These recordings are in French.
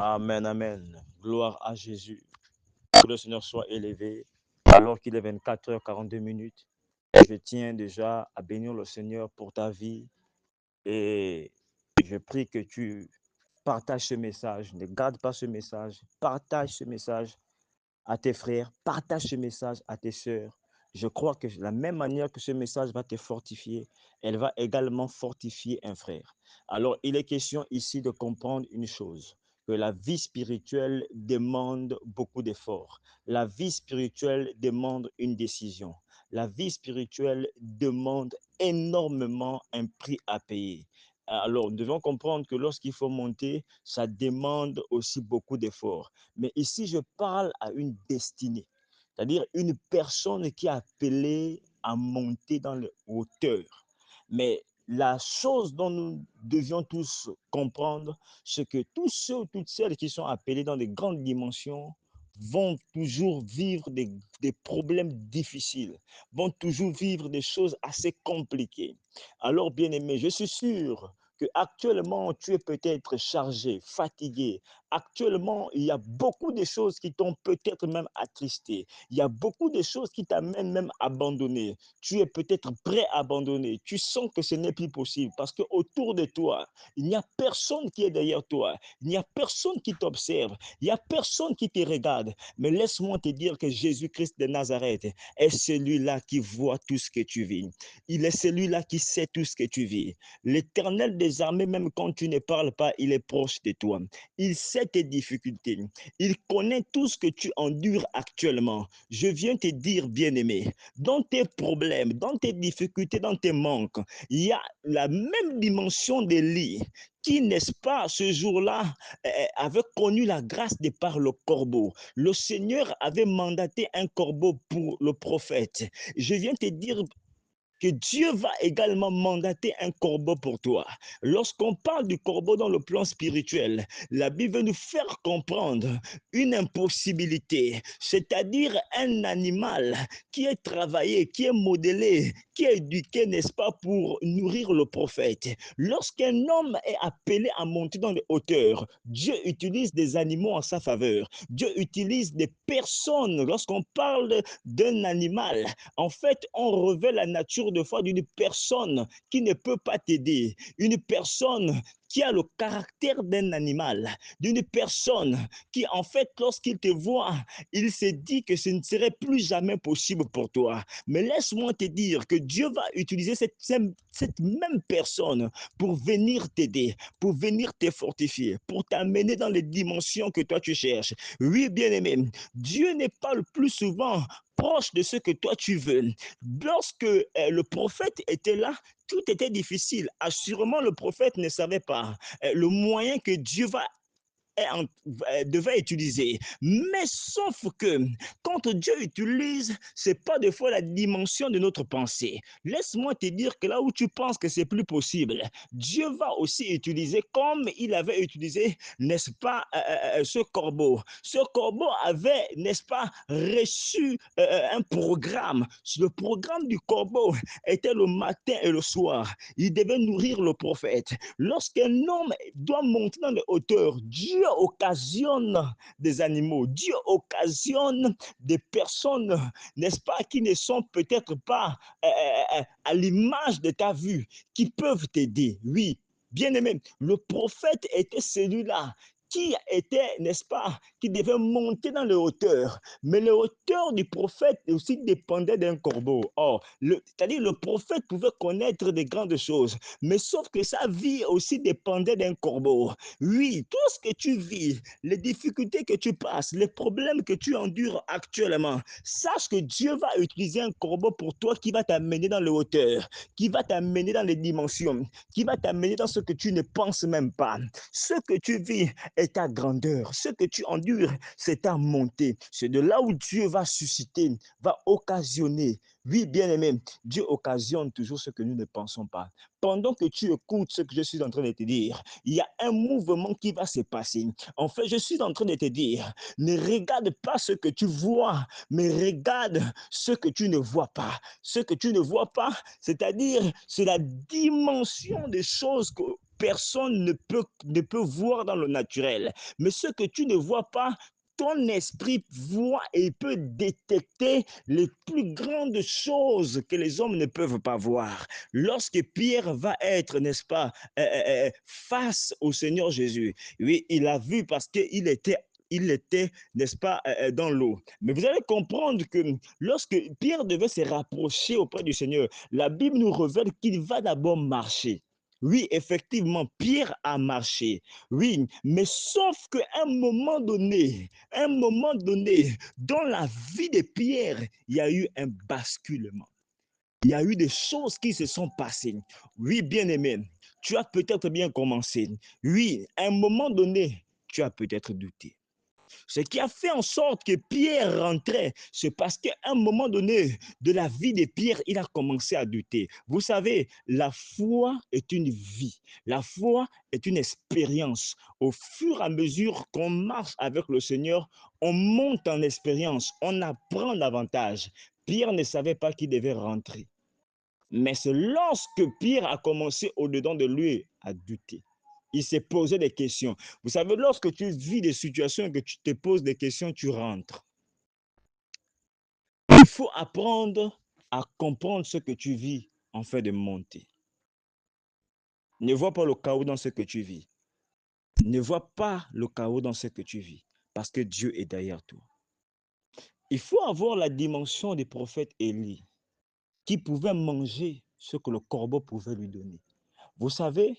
Amen, amen. Gloire à Jésus. Que le Seigneur soit élevé. Alors qu'il est 24h42. Je tiens déjà à bénir le Seigneur pour ta vie et je prie que tu partages ce message. Ne garde pas ce message. Partage ce message à tes frères. Partage ce message à tes sœurs. Je crois que de la même manière que ce message va te fortifier, elle va également fortifier un frère. Alors, il est question ici de comprendre une chose, que la vie spirituelle demande beaucoup d'efforts. La vie spirituelle demande une décision. La vie spirituelle demande énormément un prix à payer. Alors, nous devons comprendre que lorsqu'il faut monter, ça demande aussi beaucoup d'efforts. Mais ici, je parle à une destinée, c'est-à-dire une personne qui est appelée à monter dans les hauteurs. Mais la chose dont nous devions tous comprendre, c'est que tous ceux ou toutes celles qui sont appelés dans de grandes dimensions vont toujours vivre des problèmes difficiles, vont toujours vivre des choses assez compliquées. Alors, bien aimé, je suis sûr que actuellement tu es peut-être chargé, fatigué. Actuellement, il y a beaucoup de choses qui t'ont peut-être même attristé. Il y a beaucoup de choses qui t'amènent même abandonné. Tu es peut-être prêt à abandonner. Tu sens que ce n'est plus possible parce que autour de toi, il n'y a personne qui est derrière toi. Il n'y a personne qui t'observe. Il n'y a personne qui te regarde. Mais laisse-moi te dire que Jésus-Christ de Nazareth est celui-là qui voit tout ce que tu vis. Il est celui-là qui sait tout ce que tu vis. L'Éternel des armées, même quand tu ne parles pas, il est proche de toi. Il sait tes difficultés. Il connaît tout ce que tu endures actuellement. Je viens te dire, bien-aimé, dans tes problèmes, dans tes difficultés, dans tes manques, il y a la même dimension d'Élie qui, n'est-ce pas, ce jour-là, avait connu la grâce de par le corbeau. Le Seigneur avait mandaté un corbeau pour le prophète. Je viens te dire que Dieu va également mandater un corbeau pour toi. Lorsqu'on parle du corbeau dans le plan spirituel, la Bible veut nous faire comprendre une impossibilité, c'est-à-dire un animal qui est travaillé, qui est modélé, qui est éduqué, n'est-ce pas, pour nourrir le prophète. Lorsqu'un homme est appelé à monter dans les hauteurs, Dieu utilise des animaux en sa faveur. Dieu utilise des personnes. Lorsqu'on parle d'un animal, en fait, on revêt la nature de foi d'une personne qui ne peut pas t'aider, une personne qui a le caractère d'un animal, d'une personne qui, en fait, lorsqu'il te voit, il se dit que ce ne serait plus jamais possible pour toi. Mais laisse-moi te dire que Dieu va utiliser cette même personne pour venir t'aider, pour venir te fortifier, pour t'amener dans les dimensions que toi tu cherches. Oui, bien-aimé, Dieu n'est pas le plus souvent proche de ce que toi tu veux. Lorsque le prophète était là, tout était difficile. Assurément, le prophète ne savait pas le moyen que Dieu va devait utiliser. Mais sauf que quand Dieu utilise, c'est pas des fois la dimension de notre pensée. Laisse-moi te dire que là où tu penses que c'est plus possible, Dieu va aussi utiliser comme il avait utilisé, n'est-ce pas, ce corbeau. Ce corbeau avait, n'est-ce pas, reçu un programme. Le programme du corbeau était le matin et le soir. Il devait nourrir le prophète. Lorsqu'un homme doit monter dans les hauteurs, Dieu occasionne des animaux, Dieu occasionne des personnes, n'est-ce pas, qui ne sont peut-être pas à l'image de ta vue, qui peuvent t'aider. Oui, bien aimé, le prophète était celui-là qui était, n'est-ce pas, qui devait monter dans les hauteurs. Mais les hauteurs du prophète aussi dépendaient d'un corbeau. Or, c'est-à-dire le prophète pouvait connaître des grandes choses, mais sauf que sa vie aussi dépendait d'un corbeau. Oui, tout ce que tu vis, les difficultés que tu passes, les problèmes que tu endures actuellement, sache que Dieu va utiliser un corbeau pour toi qui va t'amener dans les hauteurs, qui va t'amener dans les dimensions, qui va t'amener dans ce que tu ne penses même pas. Ce que tu vis est ta grandeur. Ce que tu endures, c'est ta montée. C'est de là où Dieu va susciter, va occasionner. Oui, bien-aimé, Dieu occasionne toujours ce que nous ne pensons pas. Pendant que tu écoutes ce que je suis en train de te dire, il y a un mouvement qui va se passer. En fait, je suis en train de te dire, ne regarde pas ce que tu vois, mais regarde ce que tu ne vois pas. Ce que tu ne vois pas, c'est-à-dire, c'est la dimension des choses que personne ne peut voir dans le naturel. Mais ce que tu ne vois pas, ton esprit voit et peut détecter les plus grandes choses que les hommes ne peuvent pas voir. Lorsque Pierre va être, n'est-ce pas, face au Seigneur Jésus, oui, il a vu parce qu'il était n'est-ce pas, dans l'eau. Mais vous allez comprendre que lorsque Pierre devait se rapprocher auprès du Seigneur, la Bible nous révèle qu'il va d'abord marcher. Oui, effectivement, Pierre a marché. Oui, mais sauf qu'à un moment donné, dans la vie de Pierre, il y a eu un basculement. Il y a eu des choses qui se sont passées. Oui, bien-aimé, tu as peut-être bien commencé. Oui, à un moment donné, tu as peut-être douté. Ce qui a fait en sorte que Pierre rentrait, c'est parce qu'à un moment donné de la vie de Pierre, il a commencé à douter. Vous savez, la foi est une vie. La foi est une expérience. Au fur et à mesure qu'on marche avec le Seigneur, on monte en expérience, on apprend davantage. Pierre ne savait pas qu'il devait rentrer. Mais c'est lorsque Pierre a commencé au-dedans de lui à douter. Il s'est posé des questions. Vous savez, lorsque tu vis des situations et que tu te poses des questions, tu rentres. Il faut apprendre à comprendre ce que tu vis en fait de monter. Ne vois pas le chaos dans ce que tu vis. Ne vois pas le chaos dans ce que tu vis, parce que Dieu est derrière toi. Il faut avoir la dimension des prophètes Élie, qui pouvait manger ce que le corbeau pouvait lui donner. Vous savez,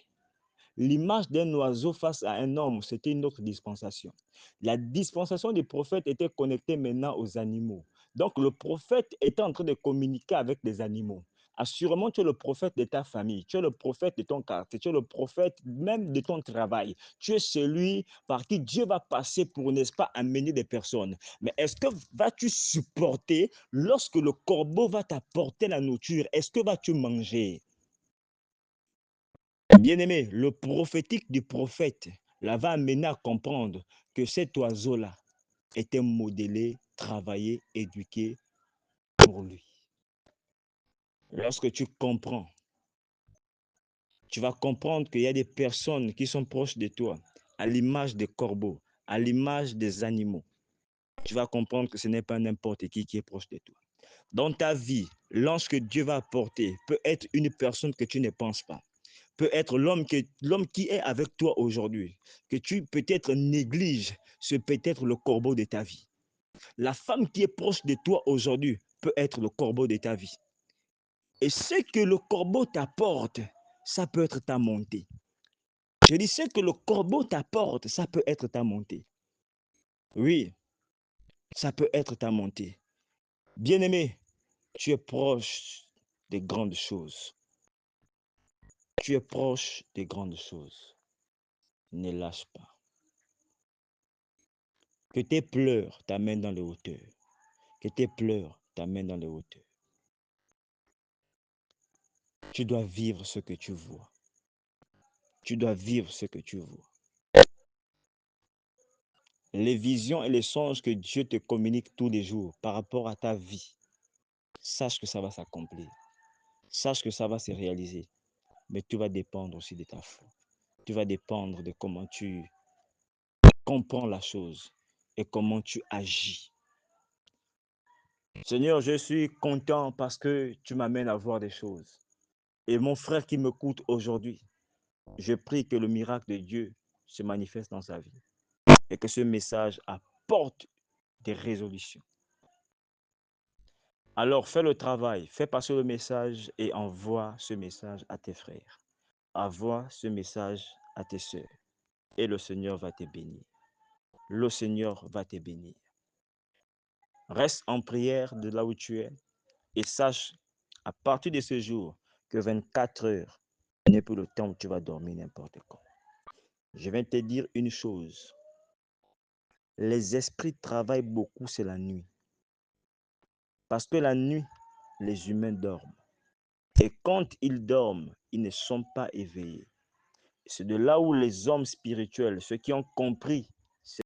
l'image d'un oiseau face à un homme, c'était une autre dispensation. La dispensation des prophètes était connectée maintenant aux animaux. Donc le prophète était en train de communiquer avec les animaux. Assurément, tu es le prophète de ta famille, tu es le prophète de ton quartier, tu es le prophète même de ton travail. Tu es celui par qui Dieu va passer pour, n'est-ce pas, amener des personnes. Mais est-ce que vas-tu supporter lorsque le corbeau va t'apporter la nourriture? Est-ce que vas-tu manger? Bien-aimé, le prophétique du prophète la va amener à comprendre que cet oiseau-là était modélé, travaillé, éduqué pour lui. Lorsque tu comprends, tu vas comprendre qu'il y a des personnes qui sont proches de toi, à l'image des corbeaux, à l'image des animaux. Tu vas comprendre que ce n'est pas n'importe qui est proche de toi. Dans ta vie, lorsque Dieu va apporter, peut être une personne que tu ne penses pas, peut être l'homme qui est avec toi aujourd'hui, que tu peut-être négliges, c'est peut-être le corbeau de ta vie. La femme qui est proche de toi aujourd'hui peut être le corbeau de ta vie. Et ce que le corbeau t'apporte, ça peut être ta montée. Je dis ce que le corbeau t'apporte, ça peut être ta montée. Oui, ça peut être ta montée. Bien-aimé, tu es proche des grandes choses. Tu es proche des grandes choses. Ne lâche pas. Que tes pleurs t'amènent dans les hauteurs. Que tes pleurs t'amènent dans les hauteurs. Tu dois vivre ce que tu vois. Tu dois vivre ce que tu vois. Les visions et les songes que Dieu te communique tous les jours par rapport à ta vie, sache que ça va s'accomplir. Sache que ça va se réaliser. Mais tout va dépendre aussi de ta foi. Tout va dépendre de comment tu comprends la chose et comment tu agis. Seigneur, je suis content parce que tu m'amènes à voir des choses. Et mon frère qui m'écoute aujourd'hui, je prie que le miracle de Dieu se manifeste dans sa vie et que ce message apporte des résolutions. Alors fais le travail, fais passer le message et envoie ce message à tes frères. Envoie ce message à tes sœurs et le Seigneur va te bénir. Le Seigneur va te bénir. Reste en prière de là où tu es et sache à partir de ce jour que 24 heures n'est plus le temps où tu vas dormir n'importe quand. Je vais te dire une chose. Les esprits travaillent beaucoup, c'est la nuit. Parce que la nuit, les humains dorment. Et quand ils dorment, ils ne sont pas éveillés. C'est de là où les hommes spirituels, ceux qui ont compris